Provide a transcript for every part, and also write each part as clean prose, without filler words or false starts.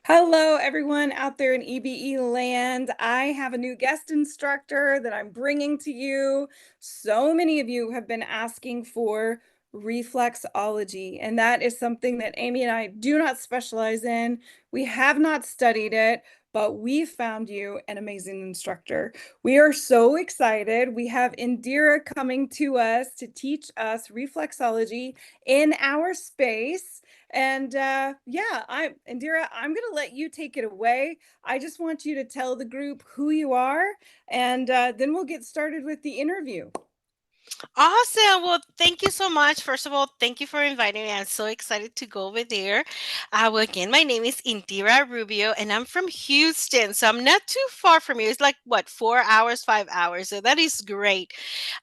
Hello, everyone out there in EBE land. I have a new guest instructor that I'm bringing to you. So many of you have been asking for reflexology, and that is something that Amy and I do not specialize in. We have not studied it, but we found you an amazing instructor. We are so excited. We have Indira coming to us to teach us reflexology in our space. And Indira, I'm going to let you take it away. I just want you to tell the group who you are, and then we'll get started with the interview. Awesome. Well, thank you so much. First of all, thank you for inviting me. I'm so excited to go over there. Again, my name is Indira Rubio, and I'm from Houston. So I'm not too far from you. It's like, what, 4 hours, 5 hours. So that is great.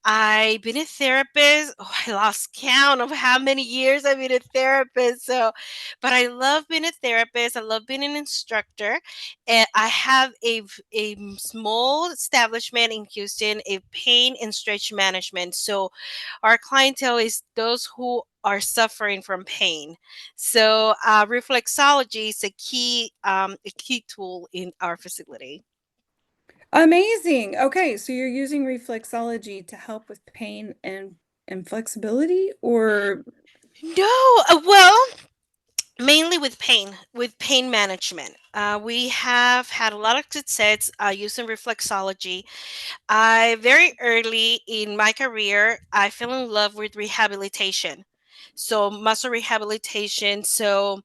I've been a therapist. Oh, I lost count of how many years I've been a therapist. But I love being a therapist. I love being an instructor. And I have a small establishment in Houston, a pain and stretch management. So our clientele is those who are suffering from pain. So reflexology is a key tool in our facility. Amazing. Okay, so you're using reflexology to help with pain and flexibility, or No, well, mainly with pain management. We have had a lot of success using reflexology. I very early in my career, I fell in love with rehabilitation. So muscle rehabilitation. So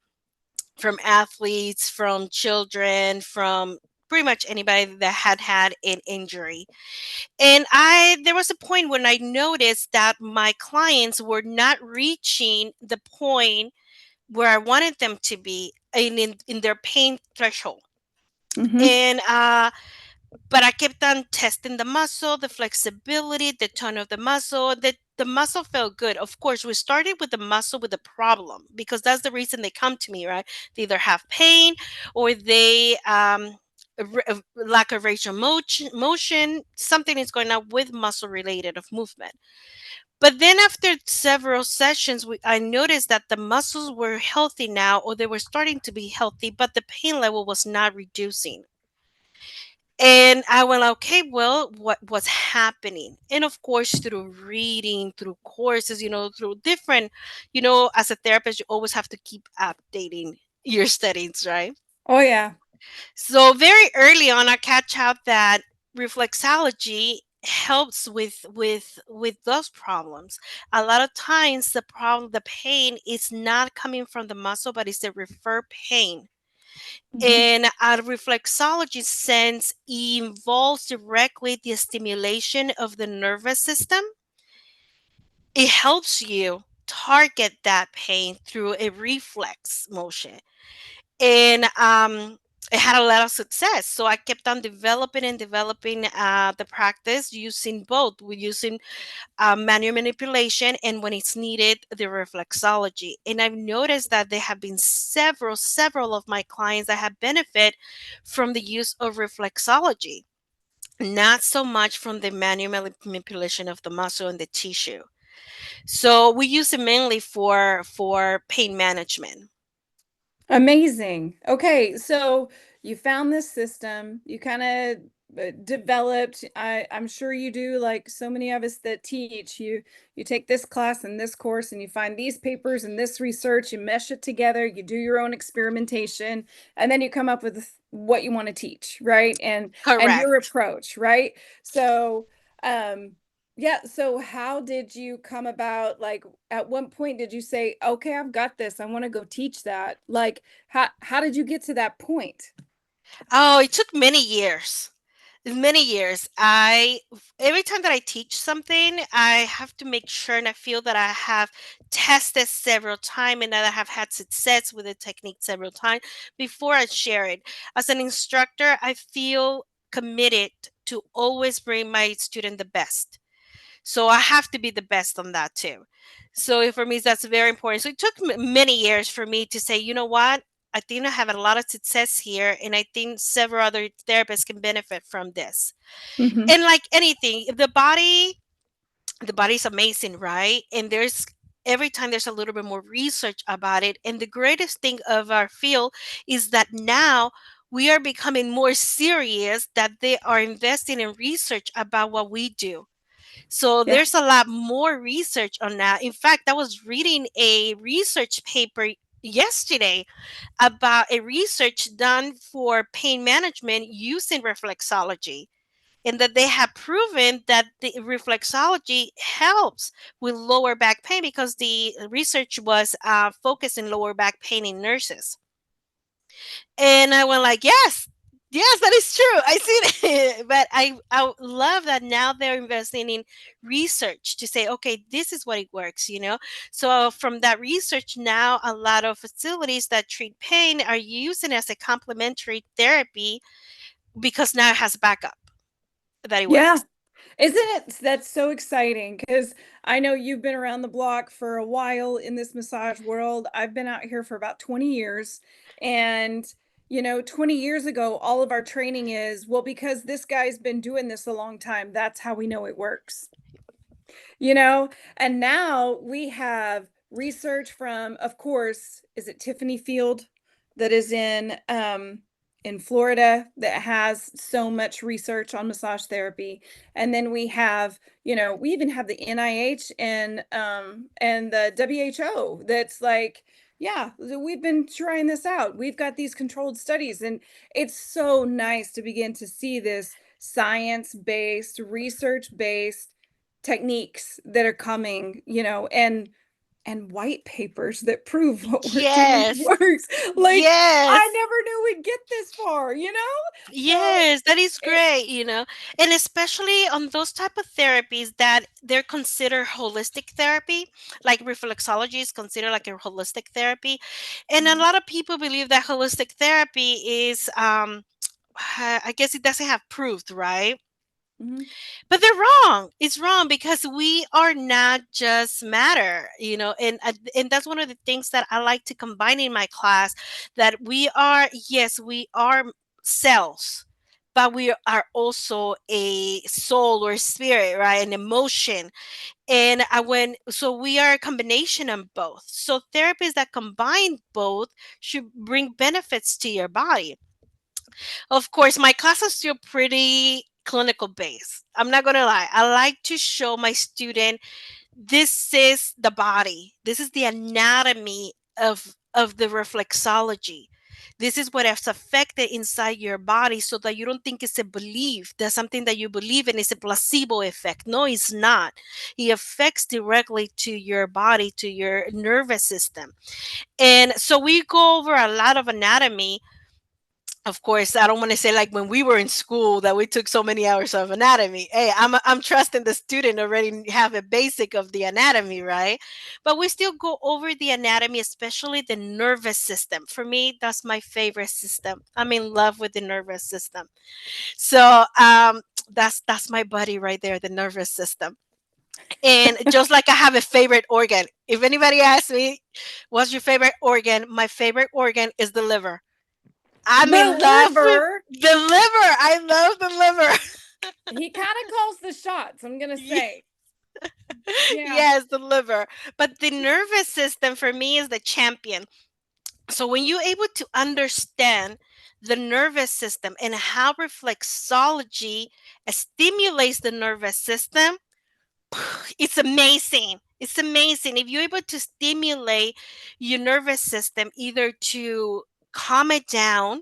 from athletes, from children, from pretty much anybody that had an injury. And I there was a point when I noticed that my clients were not reaching the point where I wanted them to be in their pain threshold. Mhm. And but I kept on testing the muscle, the flexibility, the tone of the muscle. The muscle felt good. Of course, we started with the muscle with the problem because that's the reason they come to me, right? They either have pain or they lack of range of motion. Something is going on with muscle related of movement. But then after several sessions, I noticed that the muscles were healthy now, or they were starting to be healthy, but the pain level was not reducing. And I went, okay, well, what's happening? And of course, through reading, through courses, through different, as a therapist, you always have to keep updating your studies, right? Oh yeah. So very early on, I catch out that reflexology helps with those problems. A lot of times, the pain is not coming from the muscle, but it's the refer pain. Mhm. And a reflexology sense involves directly the stimulation of the nervous system. It helps you target that pain through a reflex motion. And it had a lot of success. So I kept on developing and developing the practice using both. We're using manual manipulation and when it's needed, the reflexology. And I've noticed that there have been several of my clients that have benefit from the use of reflexology, not so much from the manual manipulation of the muscle and the tissue. So we use it mainly for pain management. Amazing. Okay, so you found this system, you kind of developed, I'm sure you do like so many of us that teach, you take this class and this course and you find these papers and this research, you mesh it together, you do your own experimentation, and then you come up with what you want to teach, right? And your Correct. approach, right? So, um yeah, so how did you come about, like at one point did you say, okay, I've got this, I want to go teach that? Like how did you get to that point? Oh, it took many years. Many years. I Every time that I teach something, I have to make sure and I feel that I have tested several times and that I have had success with the technique several times before I share it. As an instructor, I feel committed to always bring my student the best. So I have to be the best on that too. So for me, that's very important. So it took many years for me to say, you know what? I think I have a lot of success here, and I think several other therapists can benefit from this. Hmm. And like anything, if the body's amazing, right? And there's every time there's a little bit more research about it. And the greatest thing of our field is that now we are becoming more serious, that they are investing in research about what we do. So Yeah. there's a lot more research on that. In fact, I was reading a research paper yesterday about a research done for pain management using reflexology, and that they have proven that the reflexology helps with lower back pain, because the research was focused in lower back pain in nurses. And I went like, yes, yes, that is true. I see it. But I love that now they're investing in research to say, okay, this is what it works, you know? So from that research, now a lot of facilities that treat pain are using it as a complementary therapy, because now it has backup that it Yeah. works. Isn't it? That's so exciting because I know you've been around the block for a while in this massage world. I've been out here for about 20 years. And, 20 years ago, all of our training is, well, because this guy's been doing this a long time, that's how we know it works. you know and now we have research from, of course, is it Tiffany Field that is in Florida, that has so much research on massage therapy. And then we have, we even have the NIH and the WHO that's like, yeah, we've been trying this out, we've got these controlled studies. And it's so nice to begin to see this science-based, research-based techniques that are coming, and white papers that prove what we're doing Yes. works. Like, I Yes. never knew we'd get this far. So Yes, that is it, great. And especially on those type of therapies that they're considered holistic therapy, like reflexology is considered like a holistic therapy. And a Mhm, lot of people believe that holistic therapy is, I guess it doesn't have proof, right? mhm. But they're wrong. It's wrong, because we are not just matter. And that's one of the things that I like to combine in my class, that we are, yes, we are cells, but we are also a soul or spirit, right? An emotion. And so we are a combination of both. So therapies that combine both should bring benefits to your body. Of course, my class is still pretty clinical based. I'm not going to lie. I like to show my student, this is the body. This is the anatomy of the reflexology. This is what has affected inside your body, so that you don't think it's a belief. That's something that you believe in, is a placebo effect. No, it's not. It affects directly to your body, to your nervous system. And so we go over a lot of anatomy. Of course, I don't want to say like when we were in school that we took so many hours of anatomy. Hey, I'm trusting the student already have a basic of the anatomy, right? But we still go over the anatomy, especially the nervous system. For me, that's my favorite system. I'm in love with the nervous system. So that's my buddy right there, the nervous system. And just like I have a favorite organ, if anybody asks me, what's your favorite organ? My favorite organ is the liver. I'm The in love with liver, the liver. I love the liver. he kind of calls the shots, I'm gonna Ye- say. Yeah. yes, the liver. But the nervous system for me is the champion. So when you're able to understand the nervous system and how reflexology stimulates the nervous system, it's amazing. It's amazing. If you're able to stimulate your nervous system, either to calm it down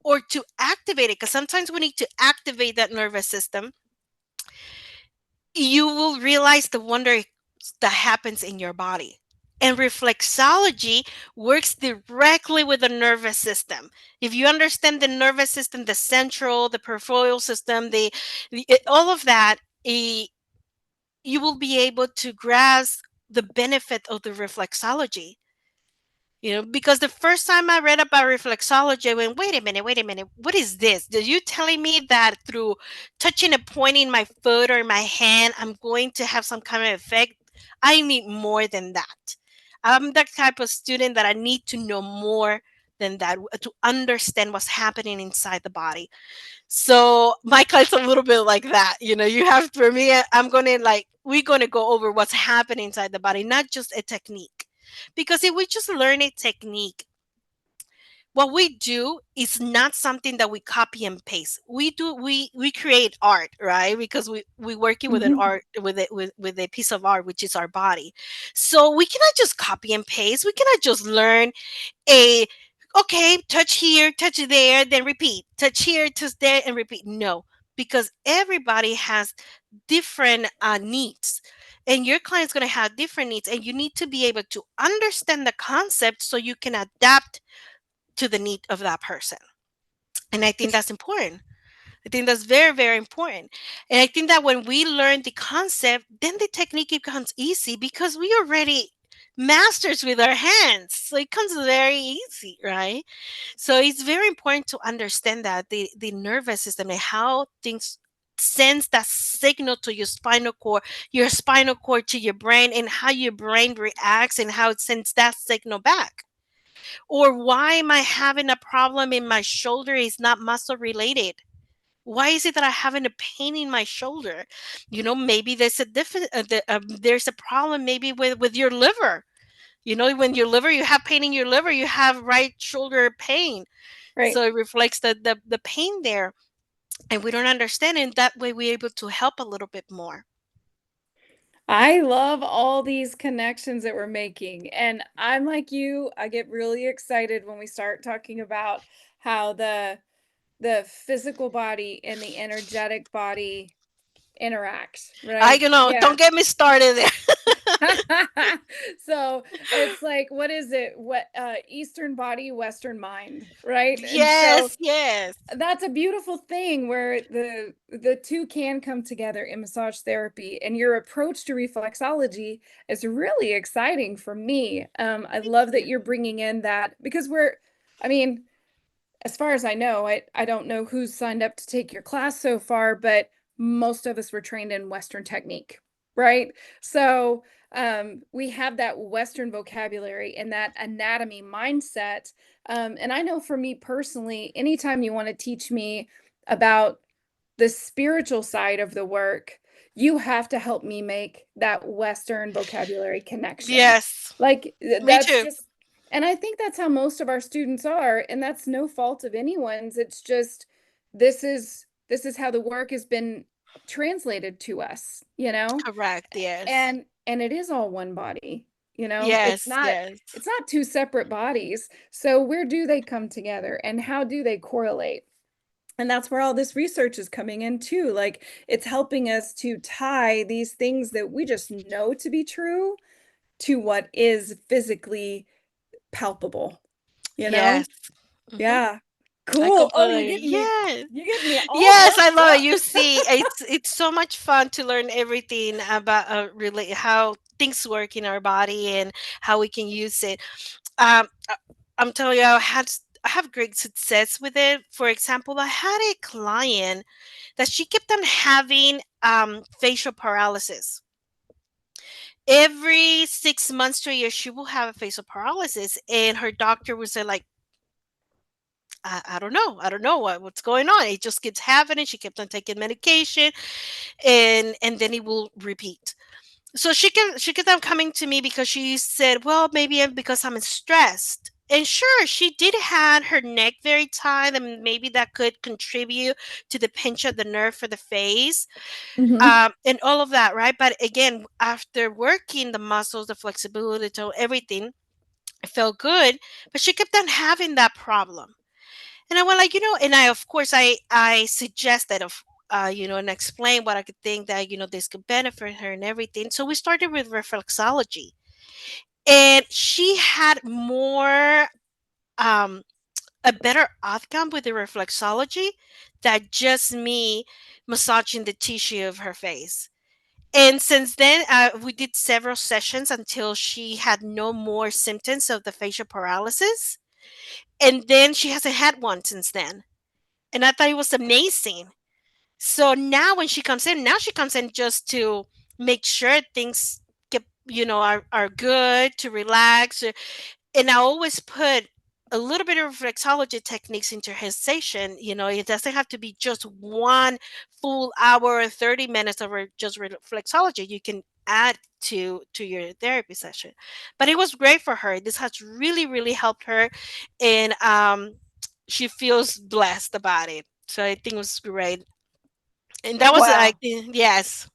or to activate it, because sometimes we need to activate that nervous system, you will realize the wonder that happens in your body. And reflexology works directly with the nervous system. If you understand the nervous system, the central, the peripheral system, all of that, you will be able to grasp the benefit of the reflexology. Because the first time I read about reflexology, I went, wait a minute, what is this? Are you telling me that through touching a point in my foot or my hand, I'm going to have some kind of effect? I need more than that. I'm the type of student that I need to know more than that, to understand what's happening inside the body. So my client's a little bit like that. You have, for me, I'm going to like, we're going to go over what's happening inside the body, not just a technique. Because if we just learn a technique, what we do is not something that we copy and paste. We create art, right? Because we working with an Mhm. art, with a piece of art, which is our body. So we cannot just copy and paste. We cannot just learn a, okay, touch here, touch there, then repeat, touch here, touch there, and repeat. No, because everybody has different needs, and your client's going to have different needs, and you need to be able to understand the concept so you can adapt to the need of that person. And I think that's important. I think that's very, very important. And I think that when we learn the concept, then the technique becomes easy because we already masters with our hands. So it comes very easy, right? So it's very important to understand that the nervous system and how things sends that signal to your spinal cord to your brain, and how your brain reacts and how it sends that signal back. Or why am I having a problem in my shoulder is not muscle related? Why is it that I having a pain in my shoulder? Maybe there's a different there's a problem maybe with your liver. When your liver, you have pain in your liver, you have right shoulder pain. Right. So it reflects the pain there, and we don't understand it. And that way we're able to help a little bit more. I love all these connections that we're making. And I'm like you, I get really excited when we start talking about how the physical body and the energetic body interact, I right? don't Yeah. get me started there. So it's like, what is it? What Eastern body, Western mind, right? And so Yes, yes. that's a beautiful thing where the two can come together in massage therapy, and your approach to reflexology is really exciting for me. I Thank love that you. you're bringing in that because I mean, as far as I know, I don't know who's signed up to take your class so far, but most of us were trained in Western technique, right? So we have that Western vocabulary and that anatomy mindset. And I know for me personally, anytime you want to teach me about the spiritual side of the work, you have to help me make that Western vocabulary connection. Yes, Like me that's too. just, and I think that's how most of our students are, and that's no fault of anyone's. It's just this is how the work has been translated to us, Correct. Yes. and it is all one body, it's Yes, not yes. it's not two separate bodies. So where do they come together and how do they correlate? And that's where all this research is coming in too. Like it's helping us to tie these things that we just know to be true to what is physically palpable, you know? Yes. Hmm. Yeah. I Cool. Oh, you're completely, getting me yes. you're getting me all Yes, I pumped love it. up. You see, it's so much fun to learn everything about really how things work in our body and how we can use it. I'm telling you, I have great success with it. For example, I had a client that she kept on having facial paralysis. Every 6 months to a year, she will have a facial paralysis, and her doctor would say, like, I don't know. I don't know what's going on. It just keeps happening. She kept on taking medication, and then it will repeat. So she kept on coming to me because she said, well, maybe because I'm stressed. And sure, she did have her neck very tight, and maybe that could contribute to the pinch of the nerve for the face, Hmm. and all of that, right? But again, after working the muscles, the flexibility, to everything, it felt good. But she kept on having that problem. And I went like, and I, of course, I suggested and explain what I could think that, this could benefit her and everything. So we started with reflexology. And she had more, um, a better outcome with the reflexology than just me massaging the tissue of her face. And since then, we did several sessions until she had no more symptoms of the facial paralysis. And then she hasn't had one since then. And I thought it was amazing. So now when she comes in just to make sure things are good, to relax. And I always put a little bit of reflexology techniques into his session. It doesn't have to be just one full hour or 30 minutes of just reflexology. You can add to your therapy session. But it was great for her. This has really, really helped her, and she feels blessed about it. So I think it was great. And that was like, Wow. yes.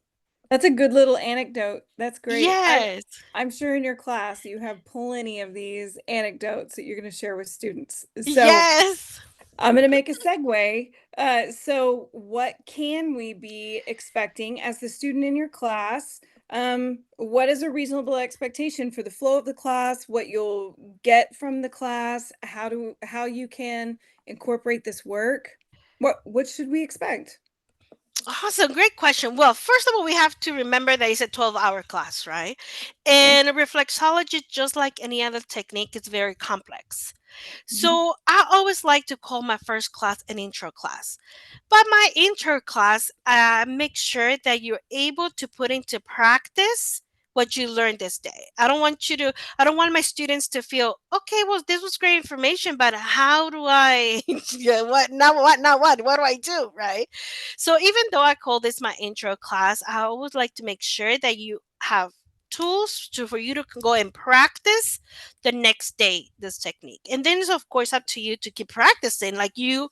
That's a good little anecdote. That's great. Yes. I'm sure in your class you have plenty of these anecdotes that you're going to share with students. So Yes. I'm going to make a segue. So what can we be expecting as the student in your class? What is a reasonable expectation for the flow of the class, what you'll get from the class, how you can incorporate this work? What should we expect? Awesome. Great question. Well, first of all, we have to remember that it's a 12-hour class, right? Okay. And reflexology, just like any other technique, is very complex. Mhm. So I always like to call my first class an intro class. But my intro class, make sure that you're able to put into practice what you learned this day. I don't want my students to feel, okay, well, this was great information, but how do I, yeah, what do I do? Right. So even though I call this my intro class, I always like to make sure that you have tools for you to go and practice the next day this technique. And then it's of course up to you to keep practicing. Like you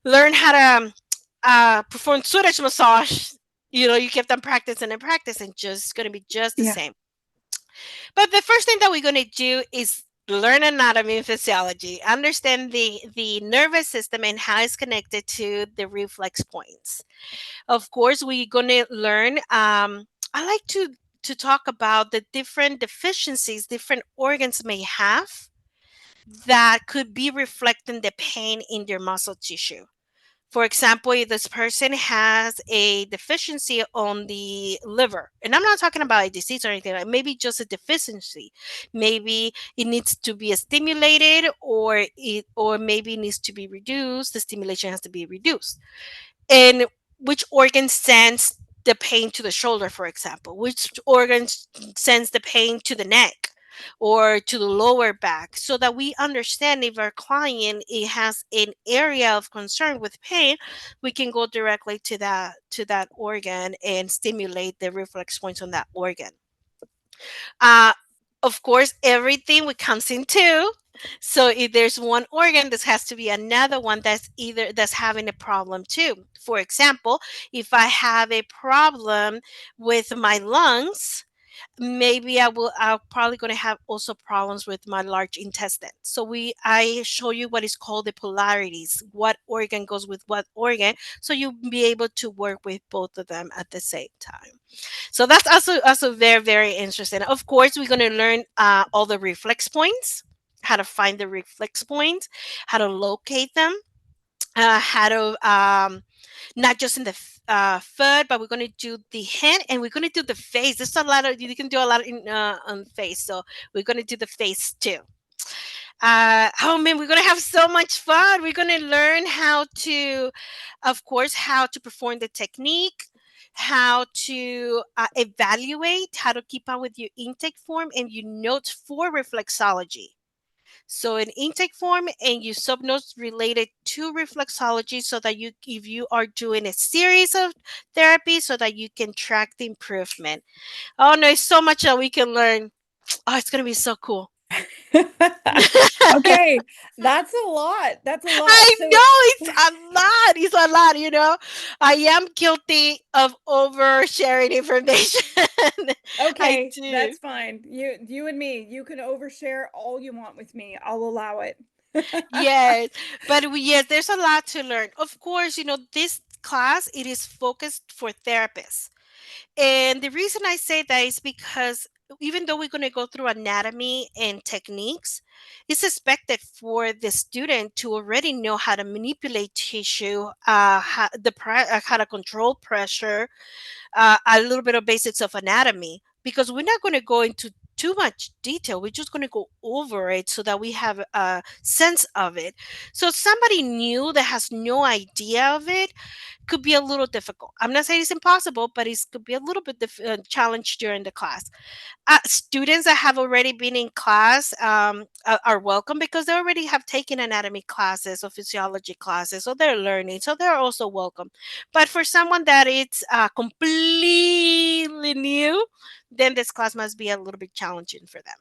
learn how to perform Swedish massage. You kept on practicing and practicing, just going to be just the Yeah. same. But the first thing that we're going to do is learn anatomy and physiology, understand the nervous system and how it's connected to the reflex points. Of course, we're going to learn. I like to talk about the different deficiencies different organs may have that could be reflecting the pain in their muscle tissue. For example, if this person has a deficiency on the liver, and I'm not talking about a disease or anything, like maybe just a deficiency. Maybe it needs to be stimulated, or maybe it needs to be reduced. The stimulation has to be reduced. And which organ sends the pain to the shoulder, for example? Which organ sends the pain to the neck or to the lower back, so that we understand if our client it has an area of concern with pain, we can go directly to that organ and stimulate the reflex points on that organ. uh, of course, everything we comes in two. So if there's one organ, this has to be another one that's having a problem too. For example, if I have a problem with my lungs, maybe I'm probably going to have also problems with my large intestine. So I show you what is called the polarities, what organ goes with what organ, so you'll be able to work with both of them at the same time. So that's also very, very interesting. Of course, we're going to learn all the reflex points, how to find the reflex points, how to locate them, how to not just in the foot, but we're going to do the hand and we're going to do the face. There's a lot of you can do a lot in on face, so we're going to do the face too. Oh man, we're going to have so much fun. We're going to learn how to, of course, how to perform the technique, how to evaluate, how to keep up with your intake form and your notes for reflexology. So an intake form and your subnotes related to reflexology, so that if you are doing a series of therapy, so that you can track the improvement. Oh no, it's so much that we can learn. Oh, it's going to be so cool. Okay, that's a lot. That's a lot. I So, know it's a lot. It's a lot. I am guilty of oversharing information. I okay, do. that's fine. You and me, you can overshare all you want with me. I'll allow it. Yes, but yes, there's a lot to learn. Of course, this class it is focused for therapists. And the reason I say that is because even though we're going to go through anatomy and techniques, it's expected for the student to already know how to manipulate tissue, how to control pressure, a little bit of basics of anatomy. Because we're not going to go into too much detail. We're just going to go over it so that we have a sense of it. So somebody new that has no idea of it could be a little difficult. I'm not saying it's impossible, but it could be a little bit challenge during the class. Students that have already been in class are welcome because they already have taken anatomy classes or physiology classes, so they're learning, so they're also welcome. But for someone that it's completely new, then this class must be a little bit challenging for them.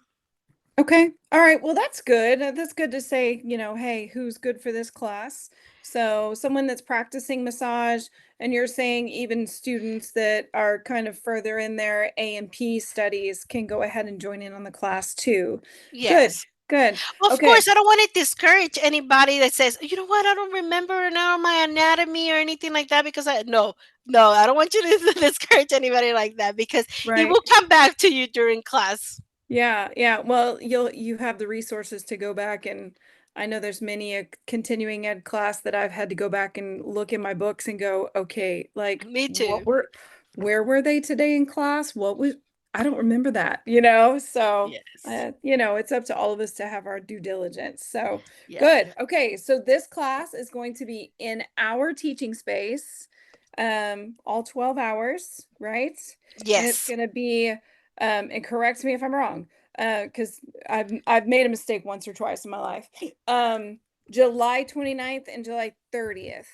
Okay. All right. Well, that's good. That's good to say, hey, who's good for this class? So, someone that's practicing massage, and you're saying even students that are kind of further in their A&P studies can go ahead and join in on the class too. Good. Yes. Good. Of Okay. course, I don't want to discourage anybody that says, you know what, I don't remember now my anatomy or anything like that because no, I don't want you to discourage anybody like that because it Right. will come back to you during class. Yeah, yeah. Well, you have the resources to go back, and I know there's many a continuing ed class that I've had to go back and look in my books and go, okay, like Me too. where were they today in class? I don't remember that, So, Yes. it's up to all of us to have our due diligence. So, Yeah. good. Okay, so this class is going to be in our teaching space, all 12 hours, right? And it's Yes. going to be and correct me if I'm wrong, because I've made a mistake once or twice in my life. July 29th and July 30th,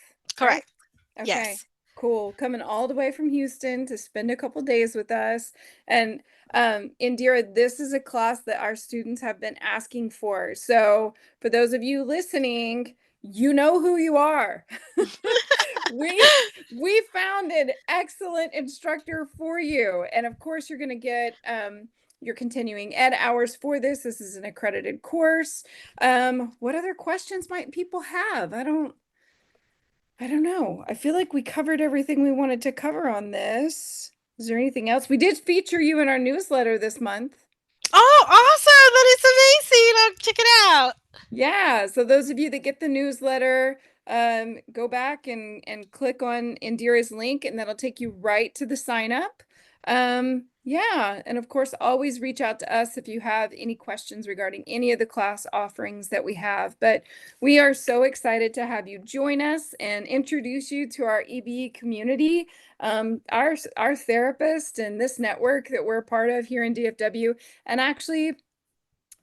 right? Correct. Okay, Yes. cool. Coming all the way from Houston to spend a couple days with us. And Indira, this is a class that our students have been asking for. So for those of you listening, you know who you are. we we found an excellent instructor for you, and of course you're going to get your continuing ed hours for this. This is an accredited course. What other questions might people have? I don't know. I feel like we covered everything we wanted to cover on this. Is there anything else? We did feature you in our newsletter this month. Oh, awesome. That is amazing. I'll check it out. Yeah, so those of you that get the newsletter, go back and click on Indira's link, and that'll take you right to the sign up. Yeah, and of course, always reach out to us if you have any questions regarding any of the class offerings that we have. But we are so excited to have you join us and introduce you to our EBE community, our therapist and this network that we're a part of here in DFW. And actually,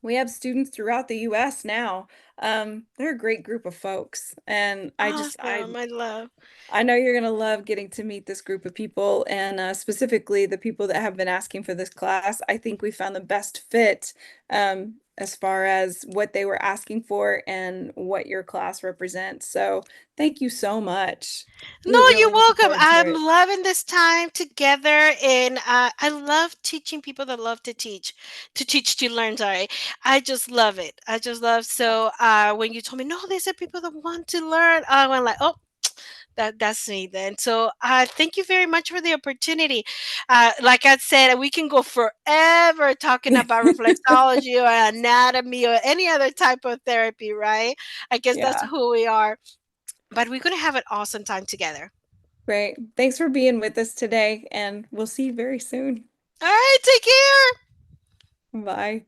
we have students throughout the US now. They're a great group of folks. And Awesome. I love. I know you're gonna love getting to meet this group of people, and specifically the people that have been asking for this class. I think we found the best fit as far as what they were asking for and what your class represents. So thank you so much. No, We're you're really looking welcome. forward to I'm it. loving this time together, and I love teaching people that love to teach to learn. Sorry, I just love it. I just love. So when you told me, no, these are people that want to learn, I went like, oh, that's me then. So thank you very much for the opportunity. Like I said, we can go forever talking about reflexology or anatomy or any other type of therapy, right? I guess that's Yeah, who we are. But we're gonna have an awesome time together. great. Thanks for being with us today, and we'll see you very soon. All right, take care. Bye.